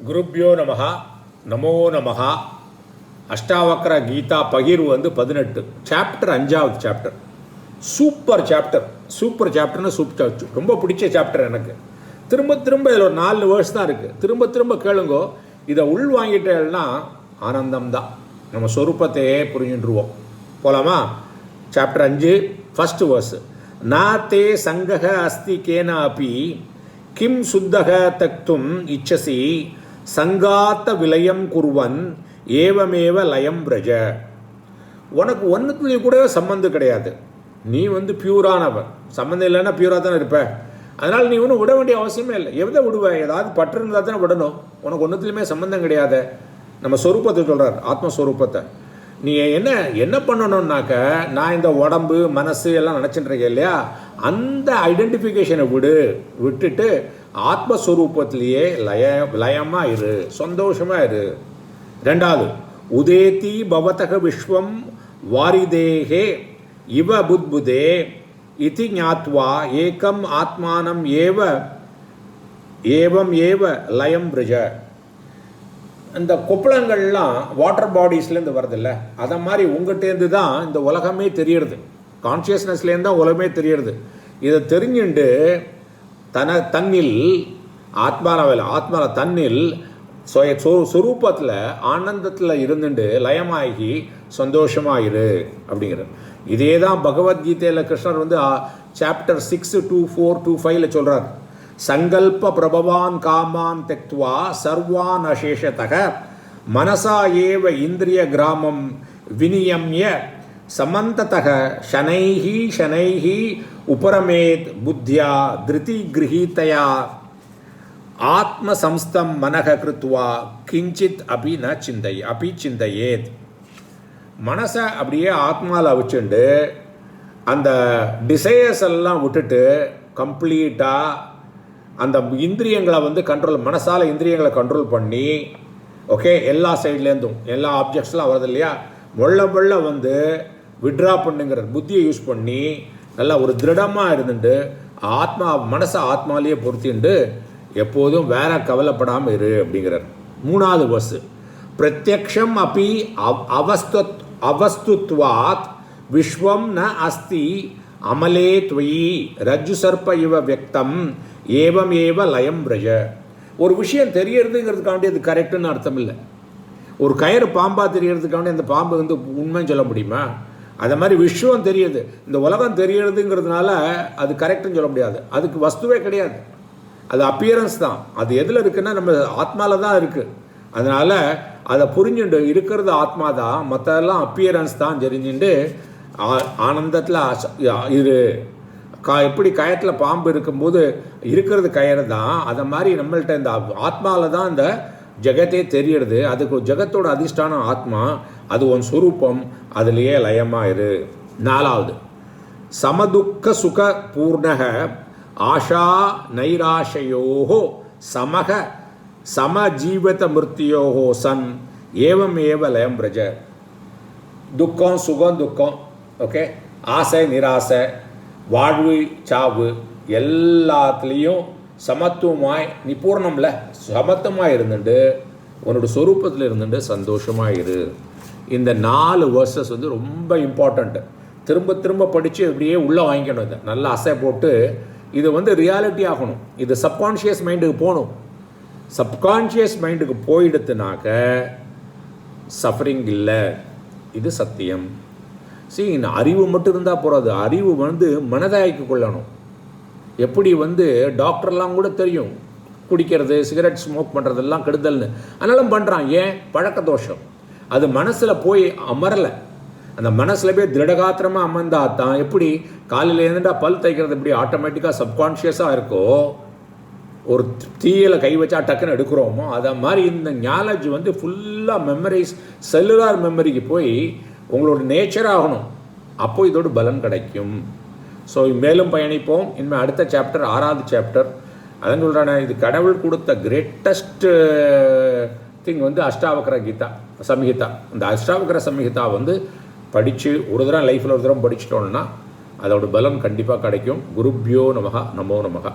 குருப்யோ நமஹ நமோ நமஹ. அஷ்டாவக்ர கீதா பகிர்வு 18 சாப்டர் 5வது சாப்டர். சூப்பர் சாப்டர்னு சூப்பர், ரொம்ப பிடிச்ச சாப்டர் எனக்கு. திரும்ப இதில் ஒரு 4 வேர்ஸ் தான் இருக்குது. திரும்ப கேளுங்கோ. இதை உள் வாங்கிட்டேன்னா ஆனந்தம்தான். நம்ம சொரூபத்தையே புரிஞ்சுட்டுருவோம். போகலாமா? Chapter 5 first verse. நா தே சங்கக அஸ்தி கேன அப்பி கிம் சுத்தக தக்தும் இச்சசி சங்காத்த விலயம் குருவன் ஏவமேவ லயம் பிரஜ. உனக்கு ஒன்றுத்துலேயும் கூட சம்மந்தம் கிடையாது. நீ பியூரானவன். சம்மந்தம் இல்லைன்னா பியூராக தானே இருப்ப. அதனால் நீ ஒன்றும் விட வேண்டிய அவசியமே இல்லை. எதை விடுவேன்? ஏதாவது பற்று இருந்தால் தானே விடணும். உனக்கு ஒன்றுத்துலையுமே சம்மந்தம் கிடையாது. நம்ம சொரூபத்தை சொல்கிறார், ஆத்மஸ்வரூபத்தை. நீ என்ன பண்ணணும்னாக்க, நான் இந்த உடம்பு மனசு எல்லாம் நினச்சிட்டு இருக்கேன் இல்லையா, அந்த ஐடென்டிஃபிகேஷனை விட்டுட்டு ஆத்மஸ்வரூபத்திலேயே லயமாக இரு, சந்தோஷமாக இரு. ரெண்டாவது, உதேதி பவதக விஸ்வம் வாரிதேகே இவ புத்புதே இதி ஞாத்வா ஏகம் ஆத்மானம் ஏவம் ஏவ லயம் பிரிஜ. இந்த கொப்பளங்கள்லாம் வாட்டர் பாடிஸ்லேருந்து வருதில்ல, அதை மாதிரி உங்கள்கிட்டேருந்து தான் இந்த உலகமே தெரியறது. கான்ஷியஸ்னஸ்லேருந்து தான் உலகமே தெரியறது. இதை தெரிஞ்சுண்டு தன்னில் ஆத்மாவில் தன்னில் சொரூபத்தில் ஆனந்தத்தில் இருந்துட்டு லயமாகி சந்தோஷமாயிரு அப்படிங்கிறது. இதே தான் பகவத்கீதையில் கிருஷ்ணர் சாப்டர் 6 to 4 to 5 சொல்கிறார். சங்கல்ப பிரபவான் காமான் தெக்த்வா சர்வான் அசேஷதக மனசா ஏவ இந்திரிய கிராமம் விநியம்ய சமந்ததக ஷனைஹி உபரமேத் புத்தியா திருதி கிரகீதயா ஆத்மசம்ஸ்தம் மனக கிருத்வா கிஞ்சித் அபி சிந்தையேத். மனசை அப்படியே ஆத்மாவில் வச்சுண்டு அந்த டிசையர்ஸ் எல்லாம் விட்டுட்டு கம்ப்ளீட்டாக அந்த இந்திரியங்களை கண்ட்ரோல், மனசால் இந்திரியங்களை கண்ட்ரோல் பண்ணி, ஓகே, எல்லா சைட்லேருந்தும் எல்லா ஆப்ஜெக்ட்ஸ்லாம் வருது இல்லையா, மொள்ள விட்ரா பண்ணுங்கிற புத்தியை யூஸ் பண்ணி நல்லா ஒரு திருடமாக இருந்துட்டு மனசை ஆத்மாலேயே பொருத்திண்டு எப்போதும் வேற கவலைப்படாமல் இரு அப்படிங்கிறார். 3வது வர்ஸ். பிரத்யக்ஷம் அப்பி அவஸ்துத்வாத் விஸ்வம் ந அஸ்தி அமலே துவயி ரஜ்ஜு சர்ப்ப இவ வியக்தம் ஏவம் ஏவ லயம் பிரஜ. ஒரு விஷயம் தெரியறதுங்கிறதுக்காண்டி அது கரெக்டுன்னு அர்த்தம் இல்லை. ஒரு கயிறு பாம்பாக தெரியறதுக்காண்டி அந்த பாம்பு உண்மைன்னு சொல்ல முடியுமா? அதை மாதிரி விஸ்வம் தெரியுது, இந்த உலகம் தெரியறதுங்கிறதுனால அது கரெக்டுன்னு சொல்ல முடியாது. அதுக்கு வஸ்துவே கிடையாது, அது அப்பியரன்ஸ் தான். அது எதில் இருக்குன்னா நம்ம ஆத்மாவில் தான் இருக்குது. அதனால் அதை புரிஞ்சுண்டு இருக்கிறது ஆத்மா தான், மற்றதெல்லாம் அப்பியரன்ஸ் தான் தெரிஞ்சுட்டு ஆனந்தத்தில் இரு. எப்படி கயத்தில் பாம்பு இருக்கும்போது இருக்கிறது கயிறு தான், அதை மாதிரி நம்மள்கிட்ட இந்த ஆத்மாவில் தான் இந்த ஜெகத்தே தெரியறது. அதுக்கு ஜெகத்தோட அதிஷ்டானம் ஆத்மா, அது உன் சுரூபம், அதுலேயே லயமாக இரு. 4வது, சமதுக்க சுக பூர்ணக ஆஷா நைராஷயோஹோ சமக சமஜீவத மிருத்தியோஹோ சன் ஏவம் ஏவ லயம் பிரஜ. துக்கம் துக்கம், ஓகே, ஆசை நிராசை, வாழ்வு சாவு, எல்லாத்துலேயும் சமத்துவமாய் நீ பூர்ணம்ல சமத்துவமாக இருந்துட்டு உன்னோட சொரூபத்தில் இருந்துட்டு சந்தோஷமாக இரு. இந்த 4 வேர்சஸ் ரொம்ப இம்பார்ட்டண்ட்டு. திரும்ப படித்து இப்படியே உள்ளே வாங்கிக்கணும். இதை நல்லா அசை போட்டு இது ரியாலிட்டி ஆகணும். இது சப்கான்ஷியஸ் மைண்டுக்கு போகணும். சப்கான்ஷியஸ் மைண்டுக்கு போயிடுத்துனாக்க சஃபரிங் இல்லை. இது சத்தியம். இந்த அறிவு மட்டும் இருந்தால் போகாது. அறிவு மனதாய்க்கு கொள்ளணும். எப்படி டாக்டர்லாம் கூட தெரியும், குடிக்கிறது, சிகரெட் ஸ்மோக் பண்ணுறதெல்லாம் கெடுதல்னு, அதனாலும் பண்ணுறான். ஏன்? பழக்க தோஷம். அது மனசில் போய் அமரலை. அந்த மனசில் போய் திருடகாத்திரமாக அமர்ந்தா தான், எப்படி காலையில் இருந்துட்டா பல் தைக்கிறது எப்படி ஆட்டோமேட்டிக்காக சப்கான்ஷியஸாக இருக்கோ, ஒரு தீயில கை வச்சா டக்குன்னு எடுக்கிறோமோ, அதை மாதிரி இந்த ஞாலேஜ் ஃபுல்லாக மெமரிஸ், செல்லுலார் மெமரிக்கு போய் உங்களோட நேச்சர் ஆகணும். அப்போ இதோட பலன் கிடைக்கும். ஸோ மேலும் பயணிப்போம். இனிமேல் அடுத்த சாப்டர் 6வது சாப்டர். அதான் சொல்கிறானே, இது கடவுள் கொடுத்த கிரேட்டஸ்ட் திங் அஷ்டாவக்ர கீதா சம்ஹிதா. இந்த அஷ்டாவக்ர சம்ஹிதா படித்து ஒரு தரம் லைஃப்பில் ஒரு தரம் படிச்சிட்டோம்னா அதோட பலம் கண்டிப்பாக கிடைக்கும். குருப்யோ நமஹ நமோ நமஹ.